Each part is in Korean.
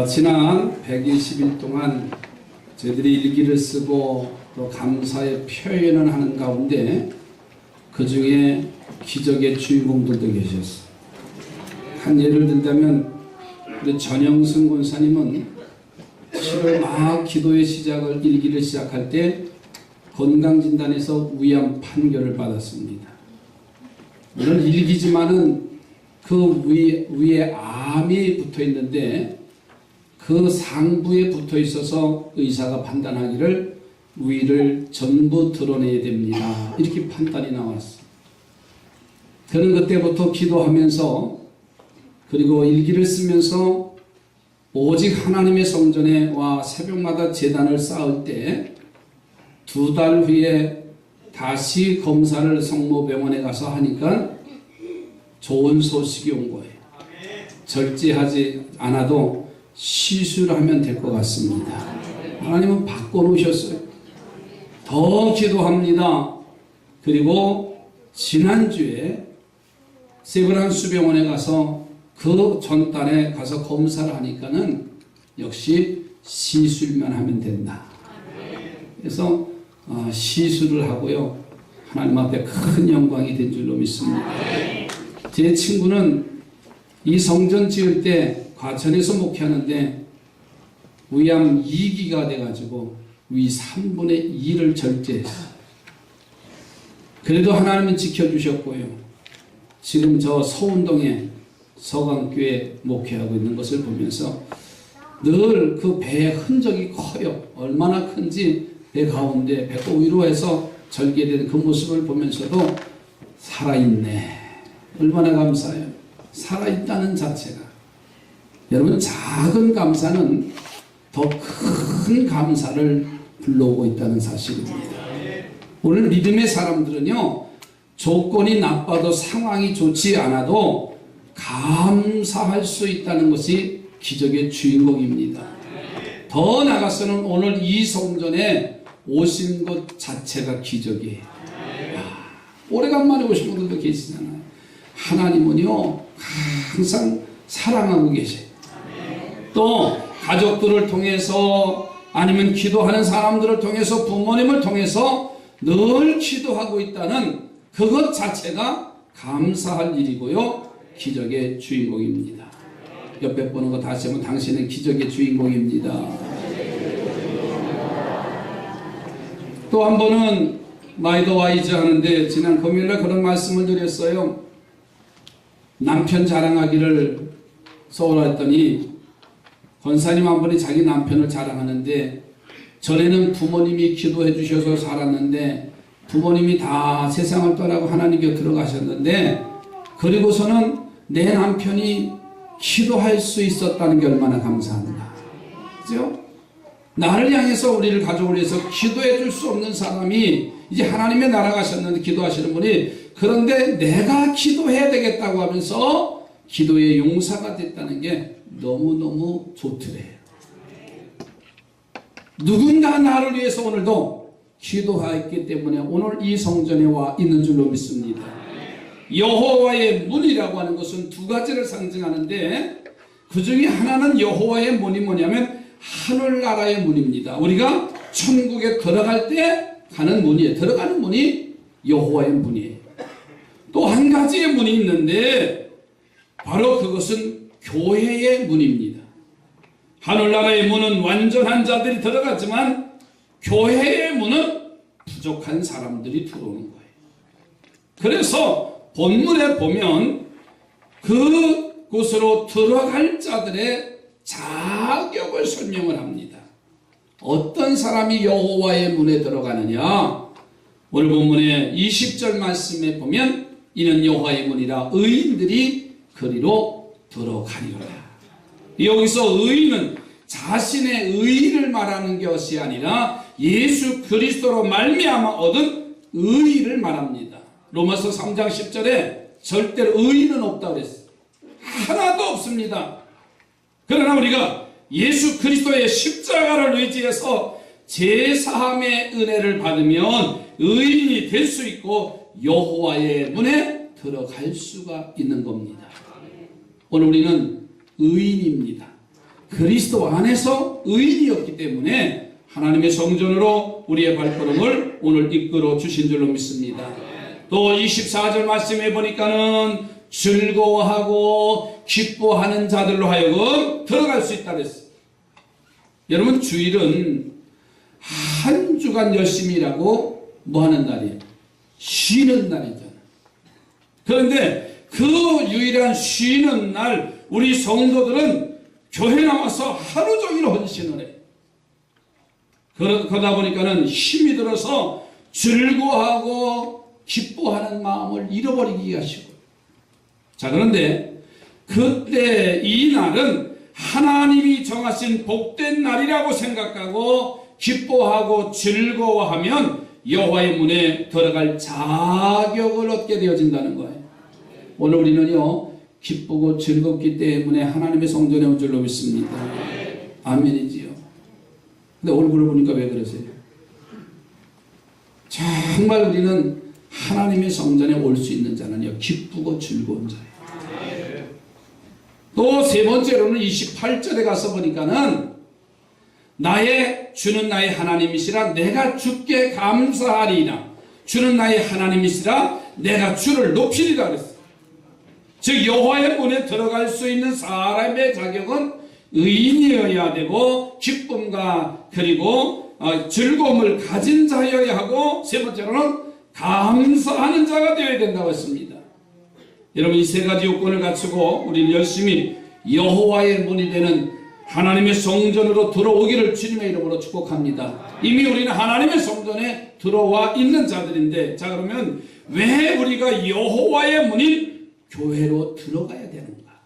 지난 120일 동안 저희들이 일기를 쓰고 또 감사의 표현을 하는 가운데 그 중에 기적의 주인공들도 계셨어요. 한 예를 들자면 우리 전영승 권사님은 7월 막 기도의 시작을 일기를 시작할 때 건강진단에서 위암 판결을 받았습니다. 물론 일기지만은 그 위에 암이 붙어 있는데 그 상부에 붙어 있어서 의사가 판단하기를 위를 전부 드러내야 됩니다. 이렇게 판단이 나왔어요. 그는 그때부터 기도하면서 그리고 일기를 쓰면서 오직 하나님의 성전에 와 새벽마다 제단을 쌓을 때 2달 후에 다시 검사를 성모병원에 가서 하니까 좋은 소식이 온 거예요. 절제하지 않아도 시술하면 될 것 같습니다. 하나님은 바꿔놓으셨어요. 더 기도합니다. 그리고 지난주에 세브란스 병원에 가서 그 전달에 가서 검사를 하니까는 역시 시술만 하면 된다. 그래서 시술을 하고요. 하나님 앞에 큰 영광이 된 줄로 믿습니다. 제 친구는 이 성전 지을 때 과천에서 목회하는데 위암 2기가 돼가지고 위 3분의 2를 절제했어요. 그래도 하나님은 지켜주셨고요. 지금 저 서운동에 서강교회 목회하고 있는 것을 보면서 늘 그 배의 흔적이 커요. 얼마나 큰지 배 가운데 배가 위로해서 절개되는 그 모습을 보면서도 살아있네. 얼마나 감사해요. 살아있다는 자체가. 여러분, 작은 감사는 더 큰 감사를 불러오고 있다는 사실입니다. 오늘 믿음의 사람들은요, 조건이 나빠도 상황이 좋지 않아도 감사할 수 있다는 것이 기적의 주인공입니다. 더 나아가서는 오늘 이 성전에 오신 것 자체가 기적이에요. 오래간만에 오신 분들도 계시잖아요. 하나님은요, 항상 사랑하고 계세요. 또 가족들을 통해서 아니면 기도하는 사람들을 통해서 부모님을 통해서 늘 기도하고 있다는 그것 자체가 감사할 일이고요. 기적의 주인공입니다. 옆에 보는 거 다시 한번 당신은 기적의 주인공입니다. 또 한 번은 마이더 와이즈 하는데 지난 금요일에 그런 말씀을 드렸어요. 남편 자랑하기를 소원했더니 권사님 한 분이 자기 남편을 자랑하는데 전에는 부모님이 기도해 주셔서 살았는데 부모님이 다 세상을 떠나고 하나님 곁으로 가셨는데 그리고서는 내 남편이 기도할 수 있었다는 게 얼마나 감사한가. 그죠? 나를 향해서 우리를 가족을 위해서 기도해 줄 수 없는 사람이 이제 하나님의 나라 가셨는데 기도하시는 분이 그런데 내가 기도해야 되겠다고 하면서 기도의 용사가 됐다는 게 너무너무 좋더래요. 누군가 나를 위해서 오늘도 기도하였기 때문에 오늘 이 성전에 와 있는 줄로 믿습니다. 여호와의 문이라고 하는 것은 두 가지를 상징하는데 그 중에 하나는 여호와의 문이 뭐냐면 하늘나라의 문입니다. 우리가 천국에 들어갈 때 가는 문이에요. 들어가는 문이 여호와의 문이에요. 또 한 가지의 문이 있는데 바로 그것은 교회의 문입니다. 하늘나라의 문은 완전한 자들이 들어갔지만 교회의 문은 부족한 사람들이 들어오는 거예요. 그래서 본문에 보면 그곳으로 들어갈 자들의 자격을 설명을 합니다. 어떤 사람이 여호와의 문에 들어가느냐? 오늘 본문의 20절 말씀에 보면 이는 여호와의 문이라 의인들이 그리로 들어가리라. 여기서 의인은 자신의 의의를 말하는 것이 아니라 예수 그리스도로 말미암아 얻은 의의를 말합니다. 로마서 3장 10절에 절대로 의의는 없다고 그랬어요. 하나도 없습니다. 그러나 우리가 예수 그리스도의 십자가를 의지해서 제사함의 은혜를 받으면 의인이 될 수 있고 여호와의 문에 들어갈 수가 있는 겁니다. 오늘 우리는 의인입니다. 그리스도 안에서 의인이었기 때문에 하나님의 성전으로 우리의 발걸음을 오늘 이끌어 주신 줄로 믿습니다. 또 24절 말씀해 보니까는 즐거워하고 기뻐하는 자들로 하여금 들어갈 수 있다 그랬어요. 여러분, 주일은 한 주간 열심히 일하고 뭐 하는 날이에요? 쉬는 날이잖아요. 그런데 그 유일한 쉬는 날 우리 성도들은 교회 나와서 하루 종일 헌신을 해요. 그러다 보니까는 힘이 들어서 즐거워하고 기뻐하는 마음을 잃어버리기 하시고. 자, 그런데 그때 이 날은 하나님이 정하신 복된 날이라고 생각하고 기뻐하고 즐거워하면 여호와의 문에 들어갈 자격을 얻게 되어진다는 거예요. 오늘 우리는요, 기쁘고 즐겁기 때문에 하나님의 성전에 온 줄로 믿습니다. 아멘이지요. 근데 얼굴을 보니까 왜 그러세요? 정말 우리는 하나님의 성전에 올 수 있는 자는요, 기쁘고 즐거운 자예요. 또 세 번째로는 28절에 가서 보니까는 주는 나의 하나님이시라 내가 주께 감사하리이다. 주는 나의 하나님이시라 내가 주를 높이리라 그랬어요. 즉 여호와의 문에 들어갈 수 있는 사람의 자격은 의인이어야 되고 기쁨과 그리고 즐거움을 가진 자여야 하고, 세 번째로는 감사하는 자가 되어야 된다고 했습니다. 여러분, 이 세 가지 요건을 갖추고 우리는 열심히 여호와의 문이 되는 하나님의 성전으로 들어오기를 주님의 이름으로 축복합니다. 이미 우리는 하나님의 성전에 들어와 있는 자들인데, 자, 그러면 왜 우리가 여호와의 문인 교회로 들어가야 되는가?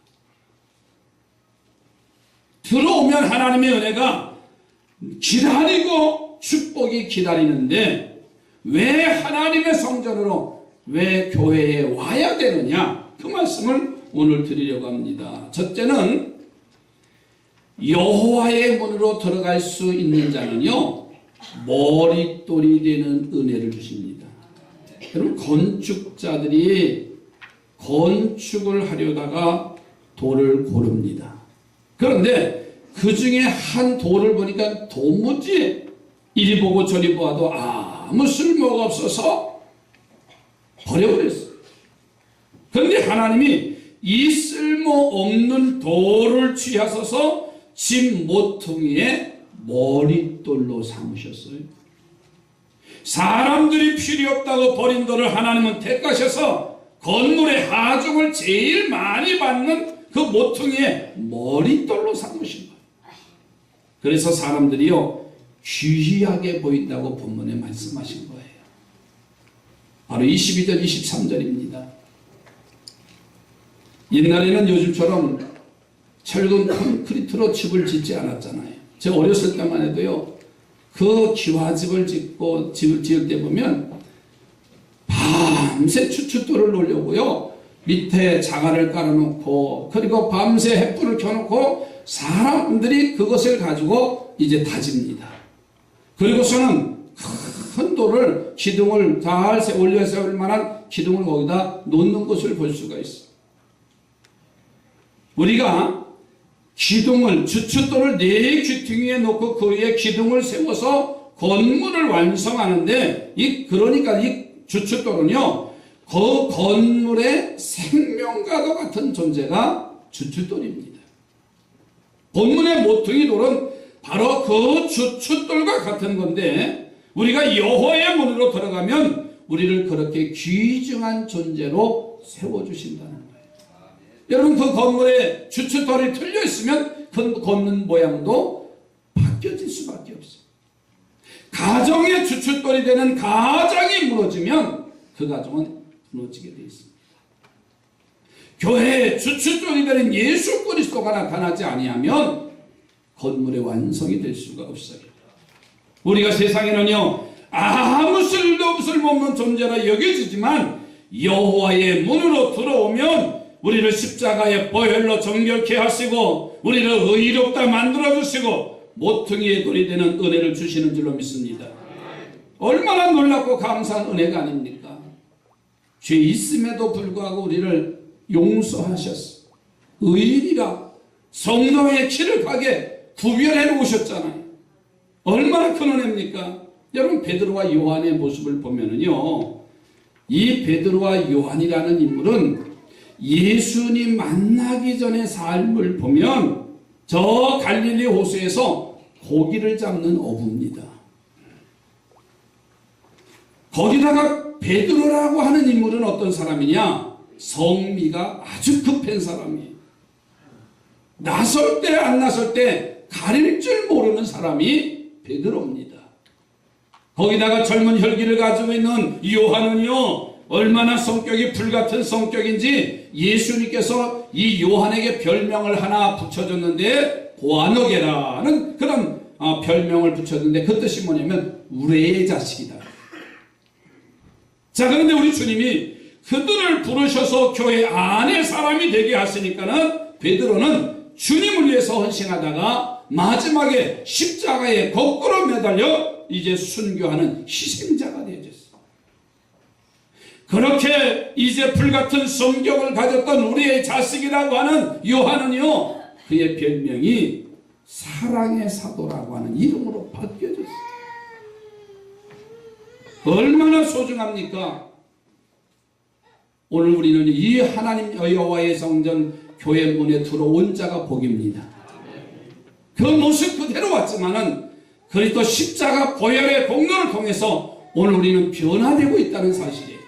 들어오면 하나님의 은혜가 기다리고 축복이 기다리는데 왜 하나님의 성전으로, 왜 교회에 와야 되느냐? 그 말씀을 오늘 드리려고 합니다. 첫째는 여호와의 문으로 들어갈 수 있는 자는요, 머릿돌이 되는 은혜를 주십니다. 여러분, 건축자들이 건축을 하려다가 돌을 고릅니다. 그런데 그 중에 한 돌을 보니까 도무지 이리 보고 저리 보아도 아무 쓸모가 없어서 버려버렸어요. 그런데 하나님이 이 쓸모없는 돌을 취하셔서 집 모퉁이에 머릿돌로 삼으셨어요. 사람들이 필요 없다고 버린 돌을 하나님은 택하셔서 건물의 하중을 제일 많이 받는 그 모퉁이에 머릿돌로 삼으신 거예요. 그래서 사람들이요, 귀하게 보인다고 본문에 말씀하신 거예요. 바로 22절 23절입니다. 옛날에는 요즘처럼 철근 콘크리트로 집을 짓지 않았잖아요. 제가 어렸을 때만 해도요, 그 기와집을 집을 지을 때 보면 밤새 추춧돌을 놓으려고요, 밑에 자갈을 깔아놓고, 그리고 밤새 햇불을 켜놓고 사람들이 그것을 가지고 이제 다집니다. 그리고서는 큰 돌을, 기둥을 잘 올려 세울 만한 기둥을 거기다 놓는 것을 볼 수가 있어. 우리가 기둥을, 주춧돌을 4귀퉁이에 놓고 그 위에 기둥을 세워서 건물을 완성하는데, 그러니까 이 주춧돌은요, 그 건물의 생명과도 같은 존재가 주춧돌입니다. 본문의 모퉁이 돌은 바로 그 주춧돌과 같은 건데, 우리가 여호와의 문으로 들어가면 우리를 그렇게 귀중한 존재로 세워주신다는 거예요. 여러분, 그 건물에 주춧돌이 틀려 있으면 그 건물 모양도 바뀌어질 수밖에 없어요. 가정의 주춧돌이 되는 가정이 무너지면 그 가정은 무너지게 되어 있습니다. 교회에 주춧돌이 되는 예수 그리스도가 나타나지 아니하면 건물의 완성이 될 수가 없어요. 우리가 세상에는요, 아무 쓸모없는 존재라 여겨지지만 여호와의 문으로 들어오면 우리를 십자가의 보혈로 정결케 하시고 우리를 의롭다 만들어주시고 모퉁이의 돌이 되는 은혜를 주시는 줄로 믿습니다. 얼마나 놀랍고 감사한 은혜가 아닙니까? 죄 있음에도 불구하고 우리를 용서하셨어. 의인이라 성도의 키를 가게 구별해 놓으셨잖아요. 얼마나 큰 은혜입니까? 여러분, 베드로와 요한의 모습을 보면은요, 이 베드로와 요한이라는 인물은 예수님 만나기 전의 삶을 보면 저 갈릴리 호수에서 고기를 잡는 어부입니다. 거기다가 베드로라고 하는 인물은 어떤 사람이냐? 성미가 아주 급한 사람이에요. 나설 때 안 나설 때 가릴 줄 모르는 사람이 베드로입니다. 거기다가 젊은 혈기를 가지고 있는 요한은요, 얼마나 성격이 불같은 성격인지 예수님께서 이 요한에게 별명을 하나 붙여줬는데, 보아너게라는 그런 별명을 붙였는데, 그 뜻이 뭐냐면 우레의 자식이다. 자, 그런데 우리 주님이 그들을 부르셔서 교회 안에 사람이 되게 하시니까는 베드로는 주님을 위해서 헌신하다가 마지막에 십자가에 거꾸로 매달려 이제 순교하는 희생자가 되어졌어요. 그렇게 이제 불같은 성격을 가졌던 우리의 자식이라고 하는 요한은요, 그의 별명이 사랑의 사도라고 하는 이름으로 바뀌어졌어요. 얼마나 소중합니까? 오늘 우리는 이 하나님 여호와의 성전 교회 문에 들어온 자가 복입니다. 그 모습 그대로 왔지만은 그리스도 십자가 보혈의 공로를 통해서 오늘 우리는 변화되고 있다는 사실이에요.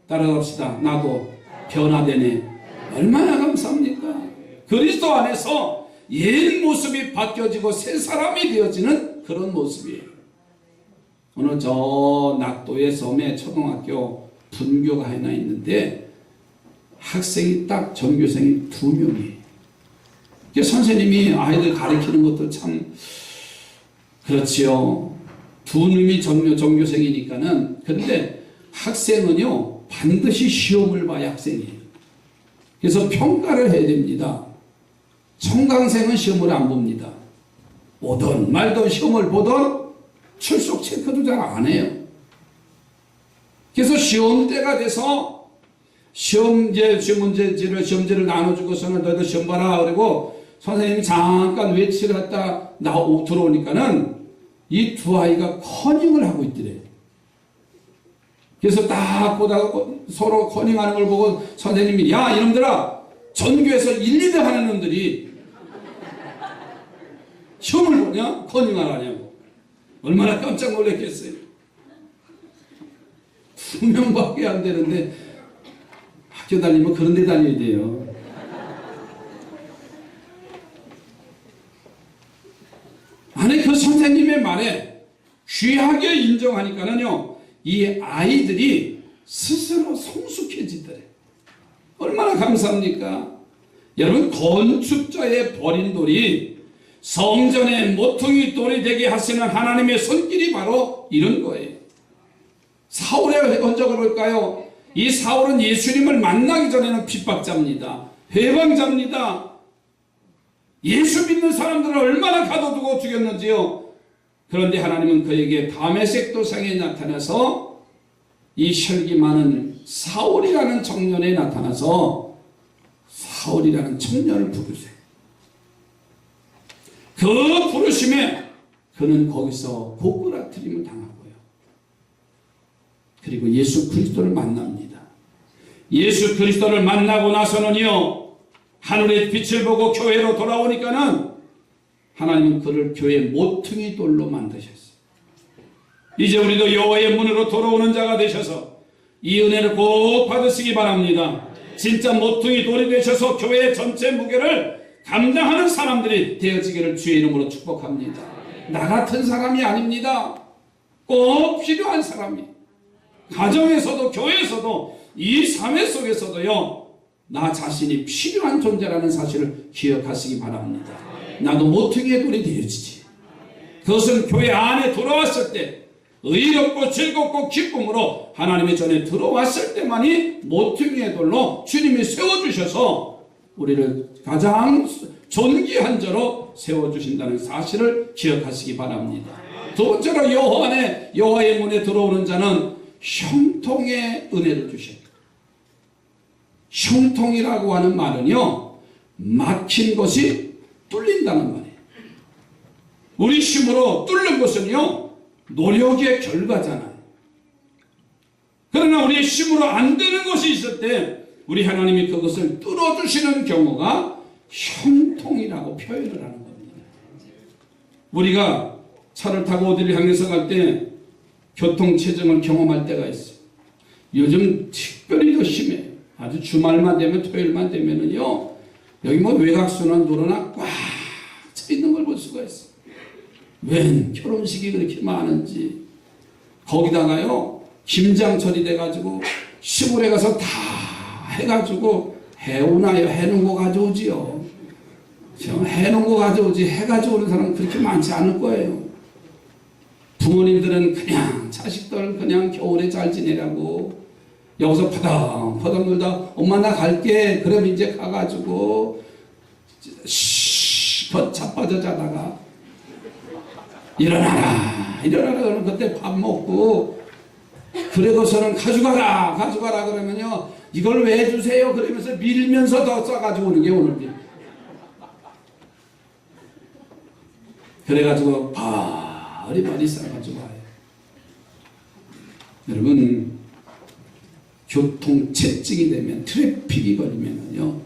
따라갑시다. 나도 변화되네. 얼마나 감사합니까? 그리스도 안에서 옛 모습이 바뀌어지고 새 사람이 되어지는 그런 모습이에요. 오늘 저 낙도의 섬에 초등학교 분교가 하나 있는데 학생이 딱 전교생이 2명이에요. 선생님이 아이들 가르치는 것도 참 그렇지요. 2놈이 전교생이니까는. 그런데 학생은요, 반드시 시험을 봐야 학생이에요. 그래서 평가를 해야 됩니다. 청강생은 시험을 안 봅니다. 오든 말든 시험을 보든 출석 체크도 잘 안 해요. 그래서 시험 때가 돼서 시험지를 나눠주고서는 너희들 시험 봐라. 그리고 선생님이 잠깐 외치를 했다 들어오니까는 이 2 아이가 커닝을 하고 있더래. 그래서 딱 보다가 서로 커닝하는 걸 보고 선생님이, 야, 이놈들아, 전교에서 1, 2등 하는 놈들이 시험을 보냐? 커닝을 하냐고. 얼마나 깜짝 놀랐겠어요. 2명밖에 안 되는데 학교 다니면 그런 데 다녀야 돼요. 아니, 그 선생님의 말에 귀하게 인정하니까는요, 이 아이들이 스스로 성숙해지더래. 얼마나 감사합니까? 여러분, 건축자의 버린 돌이 성전의 모퉁이 돌이 되게 하시는 하나님의 손길이 바로 이런 거예요. 사울의 흔적을 볼까요? 이 사울은 예수님을 만나기 전에는 핍박자입니다. 회방자입니다. 예수 믿는 사람들을 얼마나 가둬두고 죽였는지요. 그런데 하나님은 그에게 다메섹 도상에 나타나서 이 혈기 많은 사울이라는 청년에 나타나서 사울이라는 청년을 부르세요. 그 부르심에 그는 거기서 고꾸라트림을 당하고요. 그리고 예수 그리스도를 만납니다. 예수 그리스도를 만나고 나서는요, 하늘의 빛을 보고 교회로 돌아오니까는 하나님은 그를 교회 모퉁이 돌로 만드셨어요. 이제 우리도 여호와의 문으로 돌아오는 자가 되셔서 이 은혜를 꼭 받으시기 바랍니다. 진짜 모퉁이 돌이 되셔서 교회의 전체 무게를 감당하는 사람들이 되어지기를 주의 이름으로 축복합니다. 나 같은 사람이 아닙니다. 꼭 필요한 사람이, 가정에서도 교회에서도 이 사회 속에서도요, 나 자신이 필요한 존재라는 사실을 기억하시기 바랍니다. 나도 모퉁이의 돌이 되어지지. 그것은 교회 안에 들어왔을 때 의롭고 즐겁고 기쁨으로 하나님의 전에 들어왔을 때만이 모퉁이의 돌로 주님이 세워주셔서 우리를 가장 존귀한 자로 세워주신다는 사실을 기억하시기 바랍니다. 두 번째로 여호와의 문에 들어오는 자는 형통의 은혜를 주셨다. 형통이라고 하는 말은요, 막힌 것이 뚫린다는 말이에요. 우리 힘으로 뚫는 것은요, 노력의 결과잖아요. 그러나 우리의 힘으로 안 되는 것이 있을 때 우리 하나님이 그것을 뚫어주시는 경우가 형통이라고 표현을 하는 겁니다. 우리가 차를 타고 어디를 향해서 갈 때 교통체증을 경험할 때가 있어요. 요즘 특별히 더 심해요. 아주 주말만 되면, 토요일만 되면은요, 여기 뭐 외곽순환 도로나 꽉 차 있는 걸 볼 수가 있어요. 웬 결혼식이 그렇게 많은지. 거기다가요, 김장 처리돼가지고 시골에 가서 다 해가지고 해오나요? 해놓은 거 가져오지요. 해놓은 거 가져오지 해 가져오는 사람은 그렇게 많지 않을 거예요. 부모님들은 그냥 자식들 그냥 겨울에 잘 지내라고 여기서 퍼덕퍼덕 놀다 엄마 나 갈게. 그러면 이제 가가지고 자빠져 자다가 일어나라 그러면 그때 밥 먹고, 그러고서는 가져가라 그러면요, 이걸 왜 주세요? 그러면서 밀면서 더 싸가지고 오는 게 오늘. 그래가지고 바리바리 싸가지고 와요. 여러분, 교통체증이 되면, 트래픽이 걸리면요,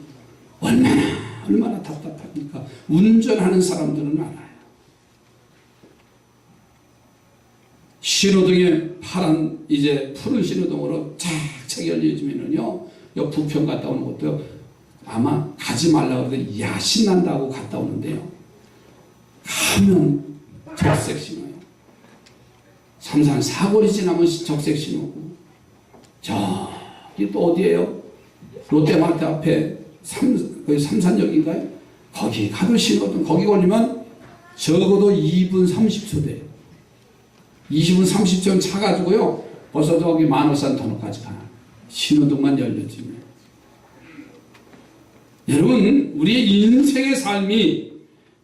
얼마나 답답합니까? 운전하는 사람들은 알아요. 신호등에 푸른 신호등으로 착착 열려지면은요, 요 부평 갔다 오는 것도 아마 가지 말라고 해서 야신난다고 갔다 오는데요. 가면 적색 신호요. 삼산 사거리 지나면 적색 신호고, 저기 또 어디예요? 롯데마트 앞에 삼산역인가요? 거기 가도 신호등, 거기 걸리면 적어도 2분 30초 돼요. 20분 30분 차가지고요, 벌써 저기 만월산 터널까지 가요. 신호등만 열려지면. 여러분, 우리의 인생의 삶이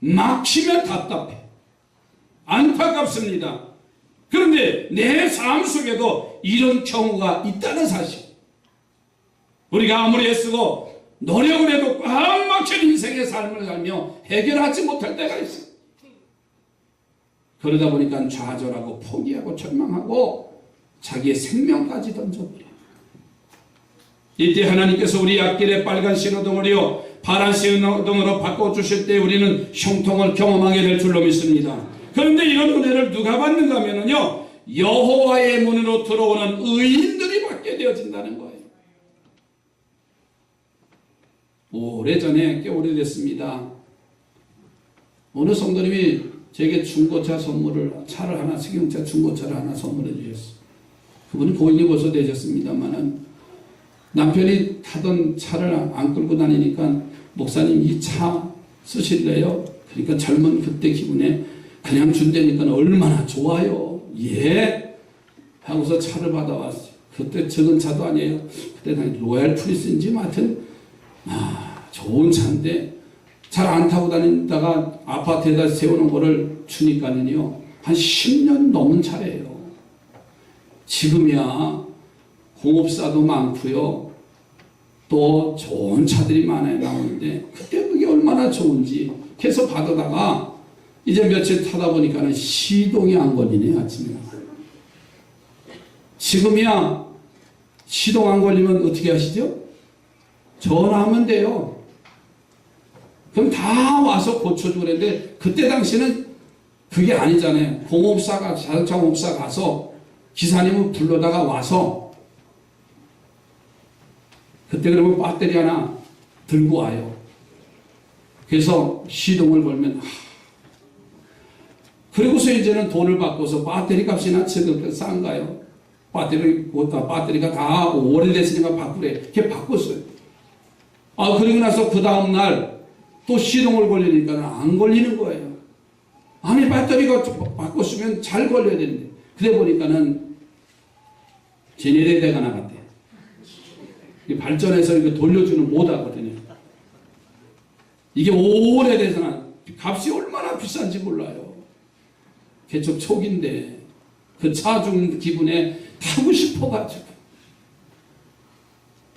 막히면 답답해. 안타깝습니다. 그런데 내 삶 속에도 이런 경우가 있다는 사실. 우리가 아무리 애쓰고 노력을 해도 꽉 막힌 인생의 삶을 살며 해결하지 못할 때가 있어요. 그러다 보니까 좌절하고 포기하고 절망하고 자기의 생명까지 던져버려요. 이때 하나님께서 우리 앞길에 빨간 신호등을요 파란 신호등으로 바꿔주실 때 우리는 형통을 경험하게 될 줄로 믿습니다. 그런데 이런 은혜를 누가 받는가 하면요, 여호와의 문으로 들어오는 의인들이 받게 되어진다는 거예요. 오래전에, 꽤 오래됐습니다, 어느 성도님이 제게 중고차 선물을, 차를 하나, 승용차 중고차를 하나 선물해 주셨어요. 그분은 고인이 벌써 되셨습니다만은 남편이 타던 차를 안 끌고 다니니까, 목사님 이 차 쓰실래요? 그러니까 젊은 그때 기분에 그냥 준다니까 얼마나 좋아요. 예? 하고서 차를 받아왔어요. 그때 적은 차도 아니에요. 그때 로얄 프리스인지 하여튼 좋은 차인데 잘 안 타고 다니다가 아파트에다 세우는 거를 주니까는요, 한 10년 넘은 차래요. 지금이야 공업사도 많고요, 또 좋은 차들이 많이 나오는데 그때 그게 얼마나 좋은지 계속 받아다가 이제 며칠 타다 보니까는 시동이 안 걸리네요. 아침에 지금이야 시동 안 걸리면 어떻게 하시죠? 전화하면 돼요. 그럼 다 와서 고쳐주고 그랬는데, 그때 당시는 그게 아니잖아요. 공업사가, 자동차 공업사 가서 기사님을 불러다가 와서, 그때 그러면 배터리 하나 들고 와요. 그래서 시동을 걸면, 그리고서 이제는 돈을 받고서 배터리 값이나 지금 싼가요? 배터리가 다 오래됐으니까 바꾸래. 걔 바꿨어요. 그리고 나서 그 다음날 또 시동을 걸리니까 안 걸리는 거예요. 아니, 배터리가 바꿨으면 잘 걸려야 되는데. 그래 보니까는 제네레이터가 나갔대. 발전해서 이거 돌려주는 못 하거든요. 이게 오래돼서는 값이 얼마나 비싼지 몰라요. 개척 초기인데 그 차 준 기분에 타고 싶어가지고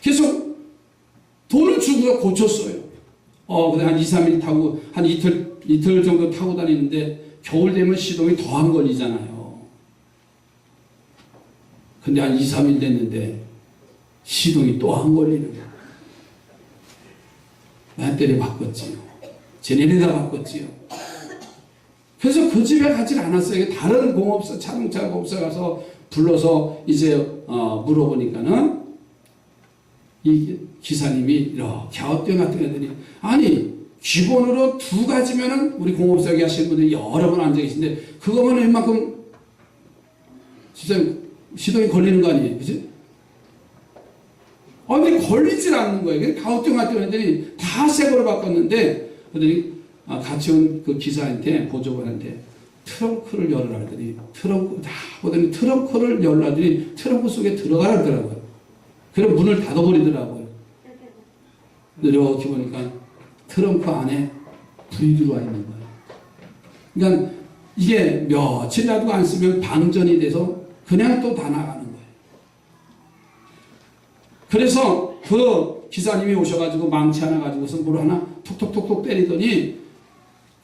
계속 돈을 주고 고쳤어요. 근데 한 2, 3일 타고, 한 이틀 정도 타고 다니는데, 겨울 되면 시동이 더 안 걸리잖아요. 근데 한 2, 3일 됐는데, 시동이 또 안 걸리는 거예요. 배터리 바꿨지요. 제네레이터 바꿨지요. 그래서 그 집에 가지 않았어요. 다른 공업사, 자동차 공업사 가서 불러서 이제 물어보니까는 이 기사님이 이렇게 갸우뚱하게 하더니, 아니 기본으로 2가지면은 우리 공업사 하시는 분들이 여러 번 앉아 계신데 그거면 웬만큼 진짜 시동이 걸리는 거 아니에요, 그지? 근데 걸리질 않는 거예요. 갸우뚱하게 하더니 다 새 거로 바꿨는데, 그러더니 같이 온 그 기사한테, 보조관한테 트렁크를 열으라 하더니, 트렁크 다 보더니 트렁크를 열라 하더니 트렁크 속에 들어가라 하더라고요. 그럼 문을 닫아버리더라고요. 이렇게 보니까 트렁크 안에 불이 들어와 있는 거예요. 그러니까 이게 며칠이라도 안 쓰면 방전이 돼서 그냥 또 다 나가는 거예요. 그래서 그 기사님이 오셔가지고 망치 하나 가지고서 물 하나 톡톡톡톡 때리더니,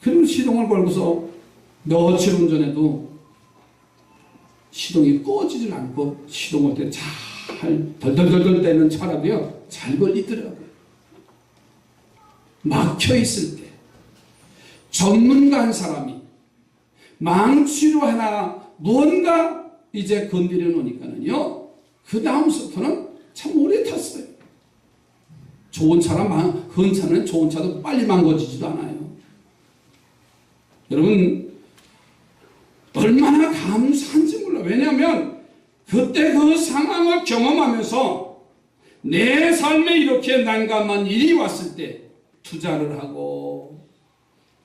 그리고 시동을 걸고서 며칠 운전해도 시동이 꺼지질 않고, 시동을 때 잘 덜덜덜덜 떼는 차라도요 잘 걸리더라고요. 막혀 있을 때 전문가 한 사람이 망치로 하나 뭔가 이제 건드려 놓으니까는요, 그 다음부터는 참 오래 탔어요. 좋은 차랑 흔 차는 좋은 차도 빨리 망가지지도 않아요. 여러분 얼마나 감사한지 몰라. 왜냐하면 그때 그 상황을 경험하면서 내 삶에 이렇게 난감한 일이 왔을 때 투자를 하고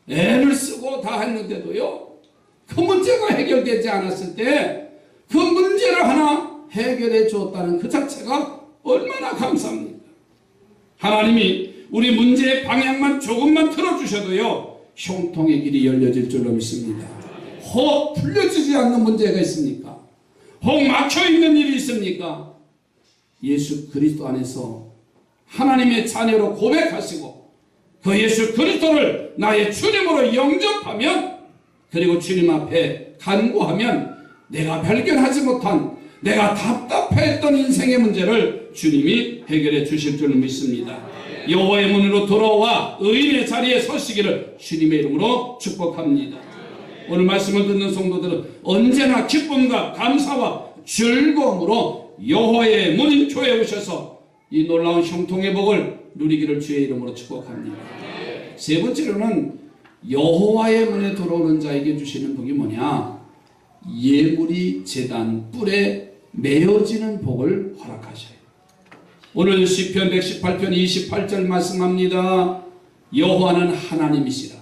애를 쓰고 다 했는데도요, 그 문제가 해결되지 않았을 때 그 문제를 하나 해결해 주었다는 그 자체가 얼마나 감사합니까? 하나님이 우리 문제의 방향만 조금만 틀어주셔도요 형통의 길이 열려질 줄로 믿습니다. 혹 풀려지지 않는 문제가 있습니까? 혹 막혀있는 일이 있습니까? 예수 그리스도 안에서 하나님의 자녀로 고백하시고 그 예수 그리스도를 나의 주님으로 영접하면, 그리고 주님 앞에 간구하면 내가 발견하지 못한, 내가 답답했던 인생의 문제를 주님이 해결해 주실 줄 믿습니다. 여호와의 문으로 돌아와 의인의 자리에 서시기를 주님의 이름으로 축복합니다. 오늘 말씀을 듣는 성도들은 언제나 기쁨과 감사와 즐거움으로 여호와의 문인 교회에 오셔서 이 놀라운 형통의 복을 누리기를 주의 이름으로 축복합니다. 세 번째로는 여호와의 문에 들어오는 자에게 주시는 복이 뭐냐? 예물이 제단 뿔에 메어지는 복을 허락하셔요. 오늘 시편 118편 28절 말씀합니다. 여호와는 하나님이시라.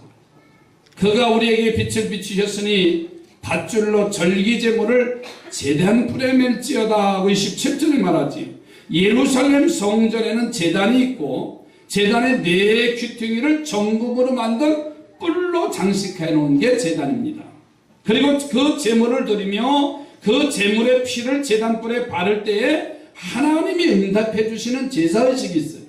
그가 우리에게 빛을 비추셨으니 밧줄로 절기제물을 제단 뿔에 맬지어다 하고 27절을 말하지. 예루살렘 성전에는 제단이 있고 제단의 네 귀퉁이를 정금으로 만든 뿔로 장식해 놓은 게 제단입니다. 그리고 그 제물을 드리며 그 제물의 피를 제단불에 바를 때에 하나님이 응답해 주시는 제사의식이 있어요.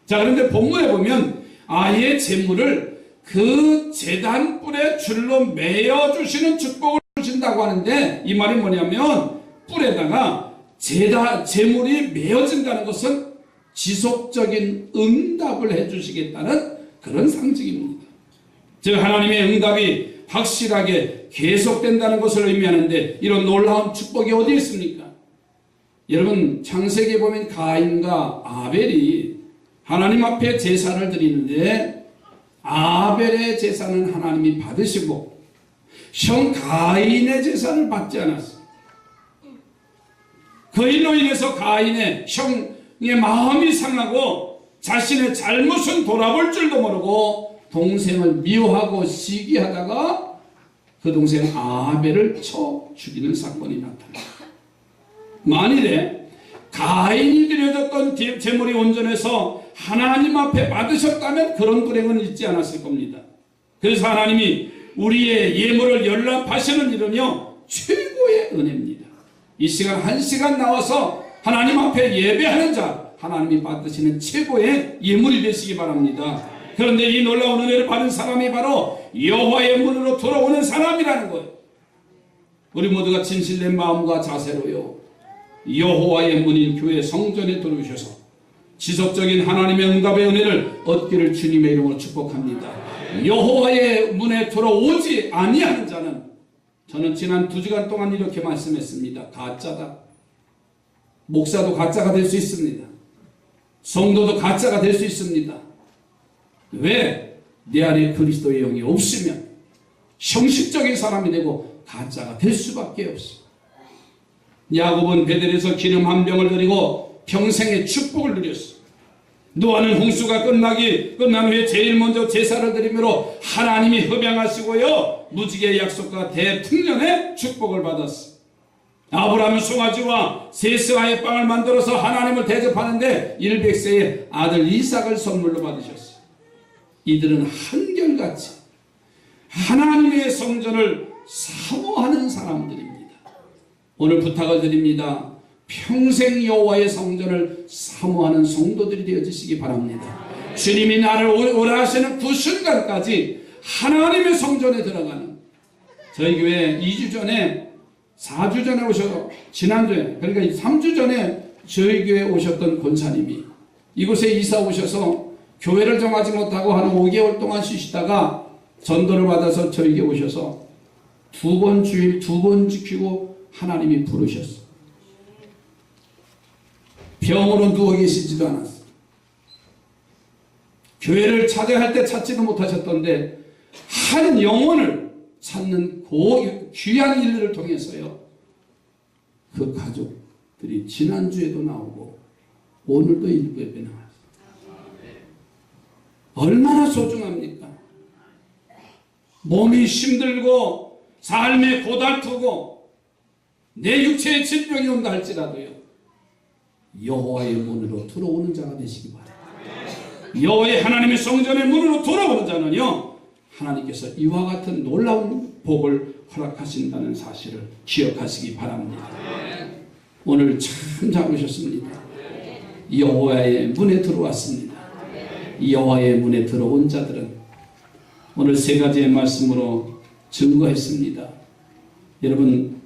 자, 그런데 본문에 보면 아예 제물을 그 제단불에 줄로 매어 주시는 축복을 주신다고 하는데, 이 말이 뭐냐면 뿔에다가 제물이 매어진다는 것은 지속적인 응답을 해 주시겠다는 그런 상징입니다. 즉 하나님의 응답이 확실하게 계속된다는 것을 의미하는데, 이런 놀라운 축복이 어디 있습니까? 여러분 창세기에 보면 가인과 아벨이 하나님 앞에 제사를 드리는데, 아벨의 제사는 하나님이 받으시고 형 가인의 제사를 받지 않았어요. 그 일로 인해서 가인의 형의 마음이 상하고 자신의 잘못은 돌아볼 줄도 모르고 동생을 미워하고 시기하다가 그 동생 아벨을 쳐 죽이는 사건이 나타납니다. 만일에 가인이 드려졌던 제물이 온전해서 하나님 앞에 받으셨다면 그런 불행은 있지 않았을 겁니다. 그래서 하나님이 우리의 예물을 연락하시는 일은요 최고의 은혜입니다. 이 시간 한 시간 나와서 하나님 앞에 예배하는 자, 하나님이 받으시는 최고의 예물이 되시기 바랍니다. 그런데 이 놀라운 은혜를 받은 사람이 바로 여호와의 문으로 들어오는 사람이라는 거예요. 우리 모두가 진실된 마음과 자세로요, 여호와의 문인 교회 성전에 들어오셔서 지속적인 하나님의 응답의 은혜를 얻기를 주님의 이름으로 축복합니다. 여호와의 문에 들어오지 아니하는 자는, 저는 지난 2주간 동안 이렇게 말씀했습니다. 가짜다. 목사도 가짜가 될 수 있습니다. 성도도 가짜가 될 수 있습니다. 왜? 내 안에 그리스도의 영이 없으면 형식적인 사람이 되고 가짜가 될 수밖에 없어. 야곱은 베델에서 기름 한 병을 드리고 평생의 축복을 누렸어. 노아는 홍수가 끝난 후에 제일 먼저 제사를 드리므로 하나님이 흡양하시고요, 무지개의 약속과 대풍년의 축복을 받았어. 아브라함은 송아지와 세스와의 빵을 만들어서 하나님을 대접하는데 100세의 아들 이삭을 선물로 받으셨어. 이들은 한결같이 하나님의 성전을 사모하는 사람들입니다. 오늘 부탁을 드립니다. 평생 여호와의 성전을 사모하는 성도들이 되어주시기 바랍니다. 주님이 나를 오라 하시는 그 순간까지 하나님의 성전에 들어가는, 저희 교회 2주 전에 4주 전에 오셔서, 지난주에, 그러니까 3주 전에 저희 교회에 오셨던 권사님이 이곳에 이사 오셔서 교회를 정하지 못하고 한 5개월 동안 쉬시다가 전도를 받아서 저에게 오셔서 2번 주일 2번 지키고 하나님이 부르셨어. 병으로 누워 계시지도 않았어. 교회를 찾아야 할 때 찾지도 못하셨던데 한 영혼을 찾는 그 귀한 일들을 통해서요, 그 가족들이 지난주에도 나오고 오늘도 일부에 나왔어요. 얼마나 소중합니까? 몸이 힘들고 삶에 고달프고 내 육체에 질병이 온다 할지라도요, 여호와의 문으로 들어오는 자가 되시기 바랍니다. 여호와의 하나님의 성전의 문으로 들어오는 자는요, 하나님께서 이와 같은 놀라운 복을 허락하신다는 사실을 기억하시기 바랍니다. 오늘 참 잘 오셨습니다. 여호와의 문에 들어왔습니다. 여호와의 문에 들어온 자들은 오늘 3가지의 말씀으로 증거했습니다. 여러분,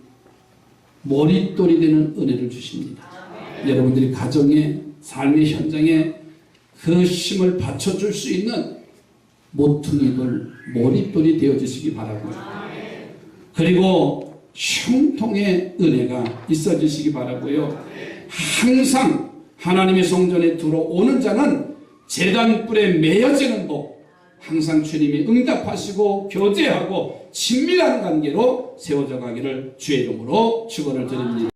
머릿돌이 되는 은혜를 주십니다. 여러분들이 가정의 삶의 현장에 그 힘을 받쳐줄 수 있는 모퉁이돌, 머릿돌이 되어주시기 바라고요. 그리고 형통의 은혜가 있어주시기 바라고요. 항상 하나님의 성전에 들어오는 자는 제단불에 매여지는 복, 항상 주님이 응답하시고 교제하고 친밀한 관계로 세워져 가기를 주의 이름으로 축원을 드립니다.